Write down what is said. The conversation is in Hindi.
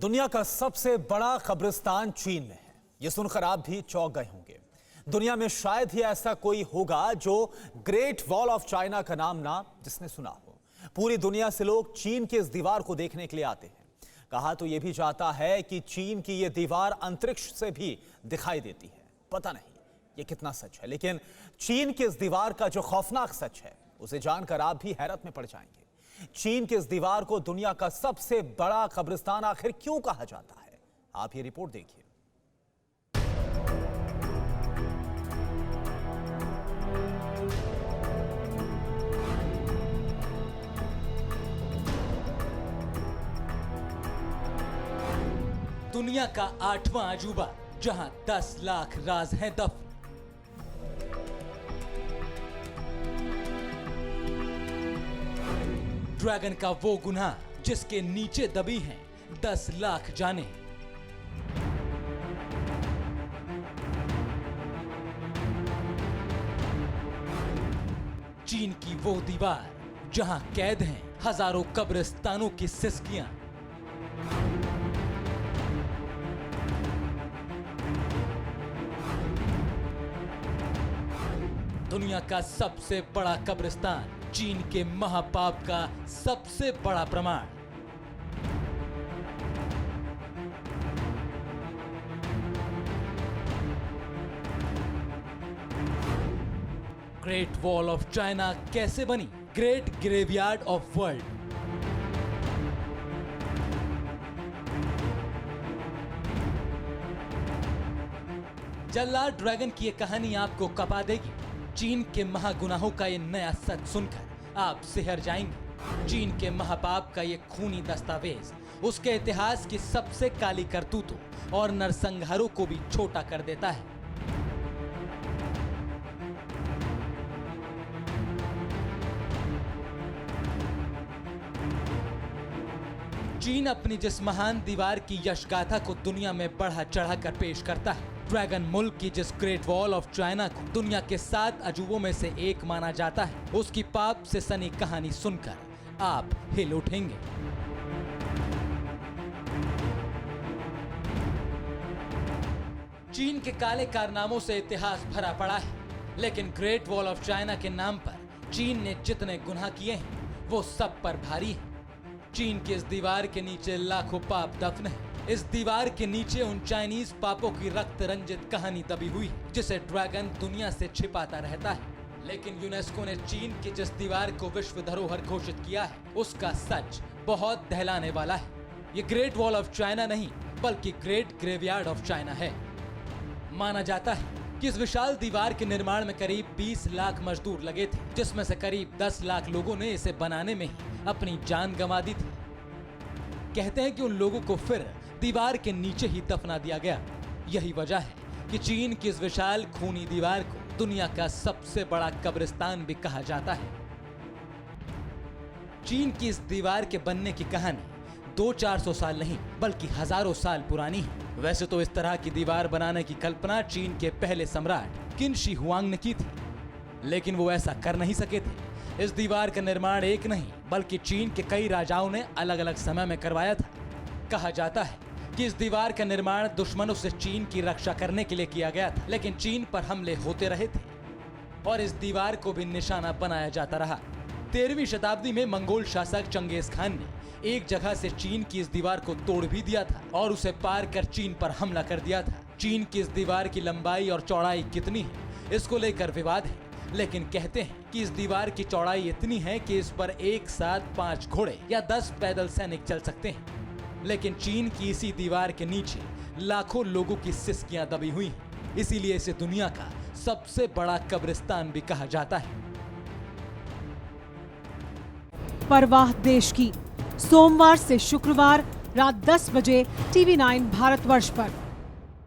दुनिया का सबसे बड़ा कब्रिस्तान चीन में है। ये सुनकर आप भी चौंक गए होंगे। दुनिया में शायद ही ऐसा कोई होगा जो ग्रेट वॉल ऑफ चाइना का नाम ना जिसने सुना हो। पूरी दुनिया से लोग चीन की इस दीवार को देखने के लिए आते हैं। कहा तो यह भी जाता है कि चीन की यह दीवार अंतरिक्ष से भी दिखाई देती है। पता नहीं ये कितना सच है, लेकिन चीन की इस दीवार का जो खौफनाक सच है उसे जानकर आप भी हैरत में पड़ जाएंगे। चीन की इस दीवार को दुनिया का सबसे बड़ा कब्रिस्तान आखिर क्यों कहा जाता है, आप ये रिपोर्ट देखिए। दुनिया का 8वां अजूबा, जहां 10 लाख राज हैं दफन। ड्रैगन का वो गुनाह जिसके नीचे दबी हैं 10 लाख जाने। चीन की वो दीवार जहां कैद हैं हजारों कब्रिस्तानों की सिसकियां। दुनिया का सबसे बड़ा कब्रिस्तान, चीन के महापाप का सबसे बड़ा प्रमाण। ग्रेट वॉल ऑफ चाइना कैसे बनी? Great graveyard of world. जल्लाद ड्रैगन की ये कहानी आपको कपा देगी। चीन के महागुनाहों का ये नया सच सुनकर आप सिहर जाएंगे। चीन के महापाप का ये खूनी दस्तावेज उसके इतिहास की सबसे काली करतूतों और नरसंहारों को भी छोटा कर देता है। चीन अपनी जिस महान दीवार की यशगाथा को दुनिया में बढ़ा चढ़ाकर पेश करता है, ड्रैगन मुल्क की जिस ग्रेट वॉल ऑफ चाइना को दुनिया के 7 अजूबों में से एक माना जाता है, उसकी पाप से सनी कहानी सुनकर आप हिल उठेंगे। चीन के काले कारनामों से इतिहास भरा पड़ा है, लेकिन ग्रेट वॉल ऑफ चाइना के नाम पर चीन ने जितने गुनाह किए हैं वो सब पर भारी है। चीन की इस दीवार के नीचे लाखों पाप दफन है। इस दीवार के नीचे उन चाइनीज पापों की रक्त रंजित कहानी दबी हुई है जिसे ड्रैगन दुनिया से छिपाता रहता है। लेकिन यूनेस्को ने चीन की जिस दीवार को विश्व धरोहर घोषित किया है, उसका सच बहुत दहलाने वाला है। ये ग्रेट वॉल ऑफ चाइना नहीं बल्कि ग्रेट ग्रेवयार्ड ऑफ चाइना है। माना जाता है कि इस विशाल दीवार के निर्माण में करीब 20 लाख मजदूर लगे थे, जिसमें से करीब 10 लाख लोगों ने इसे बनाने में ही अपनी जान गंवा दी थी। कहते हैं कि उन लोगों को फिर दीवार के नीचे ही दफना दिया गया। यही वजह है कि चीन की इस विशाल खूनी दीवार को दुनिया का सबसे बड़ा कब्रिस्तान भी कहा जाता है। चीन की इस दीवार के बनने की कहानी 200-400 साल नहीं बल्कि हजारों साल पुरानी है। वैसे तो इस तरह की दीवार बनाने की कल्पना चीन के पहले सम्राट किन शी हुआंग ने की थी, लेकिन वो ऐसा कर नहीं सके थे। इस दीवार का निर्माण एक नहीं बल्कि चीन के कई राजाओं ने अलग अलग समय में करवाया था। कहा जाता है कि इस दीवार का निर्माण दुश्मनों से चीन की रक्षा करने के लिए किया गया था, लेकिन चीन पर हमले होते रहे थे और इस दीवार को भी निशाना बनाया जाता रहा। 13वीं शताब्दी में मंगोल शासक चंगेज खान ने एक जगह से चीन की इस दीवार को तोड़ भी दिया था और उसे पार कर चीन पर हमला कर दिया था। चीन की इस दीवार की लंबाई और चौड़ाई कितनी है, इसको लेकर विवाद है, लेकिन कहते हैं कि इस दीवार की चौड़ाई इतनी है कि इस पर एक साथ 5 घोड़े या 10 पैदल सैनिक चल सकते हैं। लेकिन चीन की इसी दीवार के नीचे लाखों लोगों की सिसकियां दबी हुई हैं, इसीलिए इसे दुनिया का सबसे बड़ा कब्रिस्तान भी कहा जाता है। परवाह देश की, सोमवार से शुक्रवार रात 10 बजे TV9 भारतवर्ष पर।